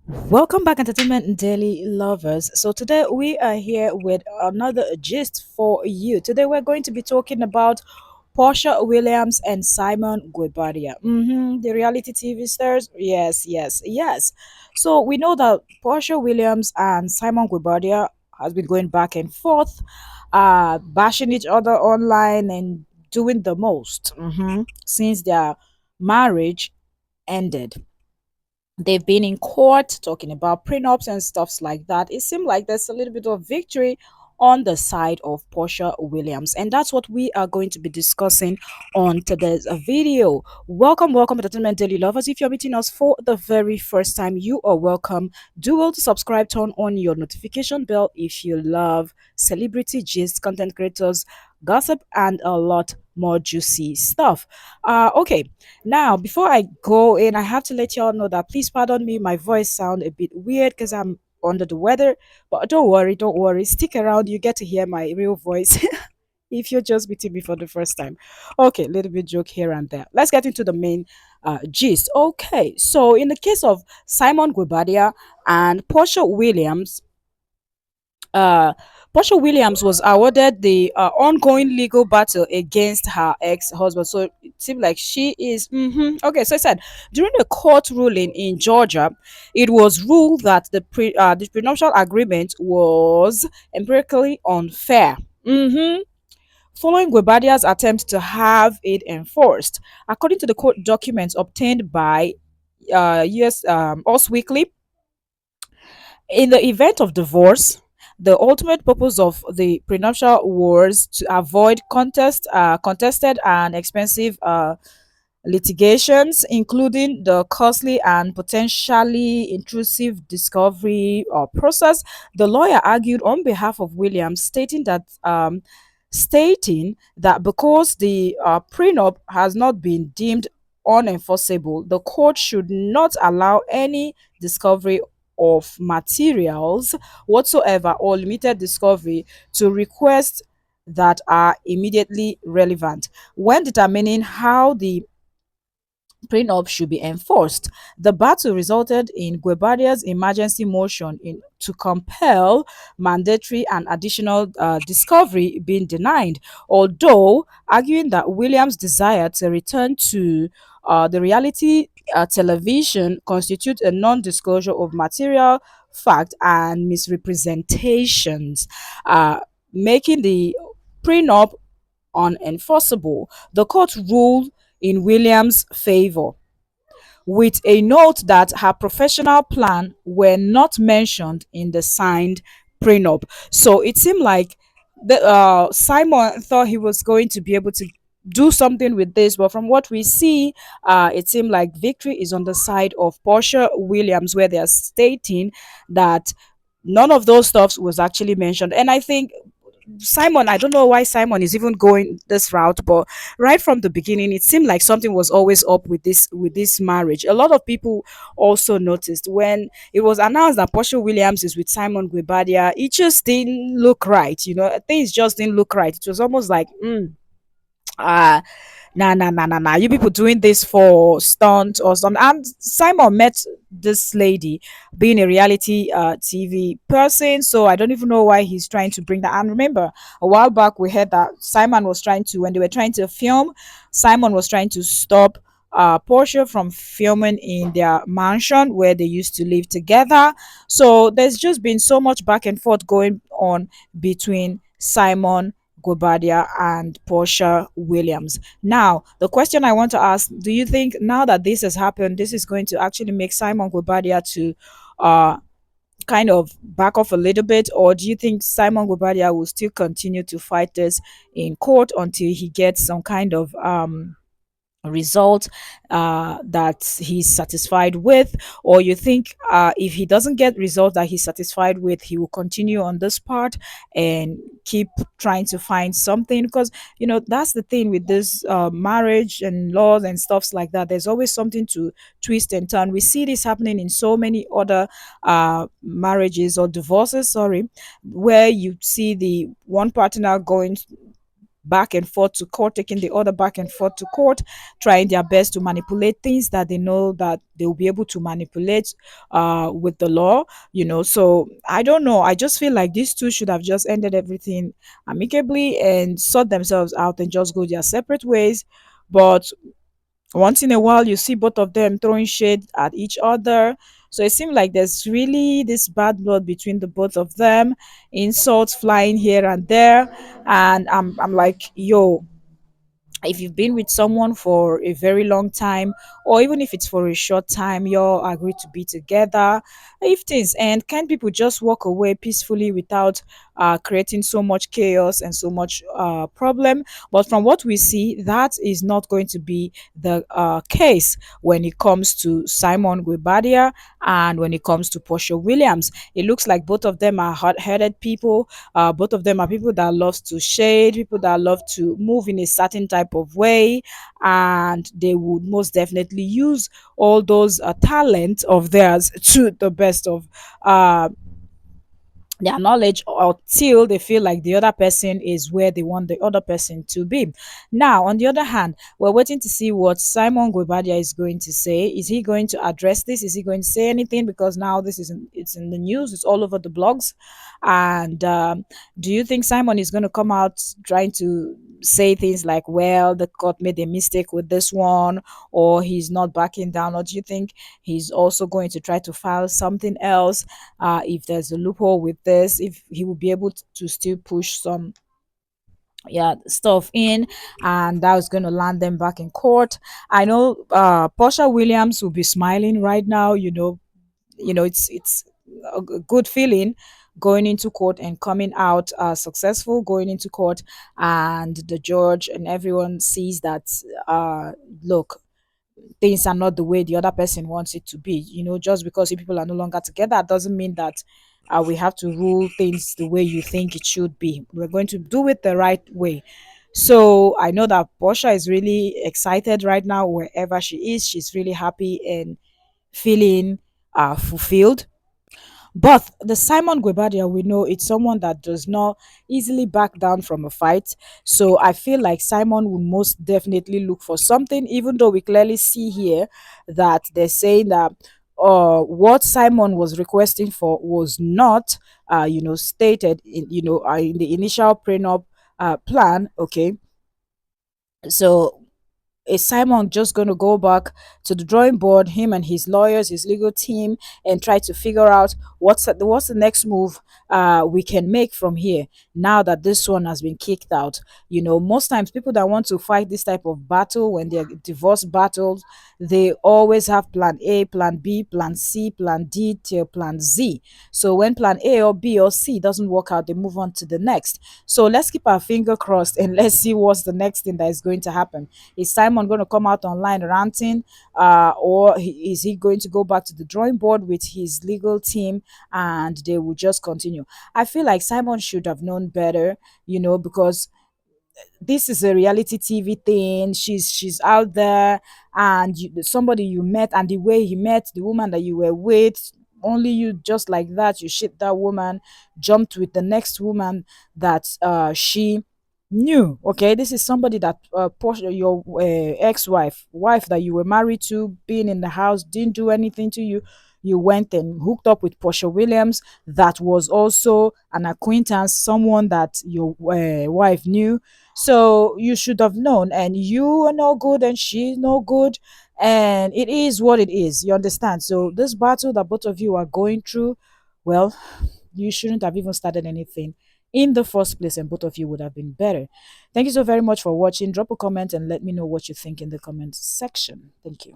Welcome back, Entertainment Daily lovers. So, today we are here with another gist for you. Today, we're going to be talking about Porsha Williams and Simon Guobadia. The reality TV stars. Yes, yes, yes. So, we know that Porsha Williams and Simon Guobadia has been going back and forth, bashing each other online and doing the most since their marriage ended. They've been in court talking about prenups and stuffs like that. It seemed like there's a little bit of victory on the side of Porsha Williams, and that's what we are going to be discussing on today's video. Welcome, Entertainment Daily lovers. If you're meeting us for the very first time, you are welcome. Do well to subscribe, turn on your notification bell if you love celebrity gist, content creators, gossip, and a lot more juicy stuff. Okay, now, before I go in, I have to let y'all know that please pardon me. My voice sound a bit weird because I'm under the weather, but don't worry. Stick around. You get to hear my real voice if you're just meeting me for the first time. Okay, little bit joke here and there. Let's get into the main gist. Okay, so in the case of Simon Guobadia and Portia Williams, uh, Porsha Williams was awarded the ongoing legal battle against her ex-husband. So it seemed like she is okay. So I said during the court ruling in Georgia, it was ruled that the prenuptial agreement was empirically unfair. Following Guebadia's attempt to have it enforced, according to the court documents obtained by US Us Weekly, in the event of divorce, the ultimate purpose of the prenuptial was to avoid contested and expensive litigations, including the costly and potentially intrusive discovery process. The lawyer argued on behalf of Williams, stating that because the prenup has not been deemed unenforceable, the court should not allow any discovery of materials whatsoever or limited discovery to requests that are immediately relevant when determining how the prenup should be enforced. The battle resulted in Guebadia's emergency motion to compel mandatory and additional discovery being denied, although arguing that Williams' desire to return to the reality television constitutes a non-disclosure of material fact and misrepresentations, making the prenup unenforceable. The court ruled in Williams' favor, with a note that her professional plan were not mentioned in the signed prenup. So it seemed like Simon thought he was going to be able to do something with this, but from what we see, it seemed like victory is on the side of Portia Williams, where they are stating that none of those stuffs was actually mentioned. And I think Simon, I don't know why Simon is even going this route, but right from the beginning, it seemed like something was always up with this marriage. A lot of people also noticed when it was announced that Portia Williams is with Simon Guebadia, it just didn't look right. Things just didn't look right. It was almost like, uh nah, nah, nah, nah, nah. You people doing this for stunt or something. And Simon met this lady being a reality TV person. So I don't even know why he's trying to bring that. And remember, a while back we heard that Simon was trying to, when they were trying to film, Simon was trying to stop Portia from filming in their mansion where they used to live together. So there's just been so much back and forth going on between Simon Guobadia and Portia Williams. Now, the question I want to ask, do you think now that this has happened, this is going to actually make Simon Guobadia to uh kind of back off a little bit, or do you think Simon Guobadia will still continue to fight this in court until he gets some kind of result that he's satisfied with, or you think if he doesn't get results that he's satisfied with, he will continue on this part and keep trying to find something? Because that's the thing with this marriage and laws and stuffs like that, there's always something to twist and turn. We see this happening in so many other marriages or divorces, sorry, where you see the one partner going back and forth to court, taking the other back and forth to court, trying their best to manipulate things that they know that they will be able to manipulate with the law, So I don't know. I just feel like these two should have just ended everything amicably and sort themselves out and just go their separate ways. But once in a while, you see both of them throwing shade at each other. So it seems like there's really this bad blood between the both of them, insults flying here and there. And I'm like, yo, if you've been with someone for a very long time, or even if it's for a short time, you all agree to be together. If things end, can people just walk away peacefully without creating so much chaos and so much problem? But from what we see, that is not going to be the case when it comes to Simon Guobadia and when it comes to Porsha Williams. It looks like both of them are hot-headed people. Both of them are people that love to shade, people that love to move in a certain type of way, and they would most definitely use all those talents of theirs to the best of uh, their knowledge until they feel like the other person is where they want the other person to be. Now, on the other hand, we're waiting to see what Simon Guobadia is going to say. Is he going to address this? Is he going to say anything? Because now it's in the news, it's all over the blogs. And do you think Simon is going to come out trying to say things like, well, the court made a mistake with this one, or he's not backing down? Or do you think he's also going to try to file something else? If there's a loophole with this, if he will be able to still push some stuff in, and that was going to land them back in court. I know Porsha Williams will be smiling right now. It's a good feeling going into court and coming out successful, going into court, and the judge and everyone sees that look, things are not the way the other person wants it to be. Just because you people are no longer together doesn't mean that we have to rule things the way you think it should be. We're going to do it the right way. So I know that Porsha is really excited right now wherever she is. She's really happy and feeling fulfilled. But the Simon Guobadia, we know it's someone that does not easily back down from a fight. So I feel like Simon will most definitely look for something, even though we clearly see here that they're saying that what Simon was requesting for was not, stated in the initial prenup plan. Okay, so is Simon just going to go back to the drawing board, him and his lawyers, his legal team, and try to figure out what's the next move we can make from here now that this one has been kicked out? Most times people that want to fight this type of battle, when they're divorce battles, they always have plan A, plan B, plan C, plan D till plan Z. So when plan A or B or C doesn't work out, they move on to the next. So let's keep our finger crossed and let's see what's the next thing that is going to happen. Is Simon going to come out online ranting, or is he going to go back to the drawing board with his legal team and they will just continue? I feel like Simon should have known better, because this is a reality TV thing. She's out there, and somebody you met, and the way he met the woman that you were with, only you just like that, you shit that woman, jumped with the next woman that she knew. Okay, this is somebody that your wife that you were married to, being in the house, didn't do anything to you. You went and hooked up with Porsha Williams, that was also an acquaintance, someone that your wife knew. So you should have known, and you are no good, and she's no good, and it is what it is. You understand? So this battle that both of you are going through, well, you shouldn't have even started anything in the first place, and both of you would have been better. Thank you so very much for watching. Drop a comment and let me know what you think in the comment section. Thank you.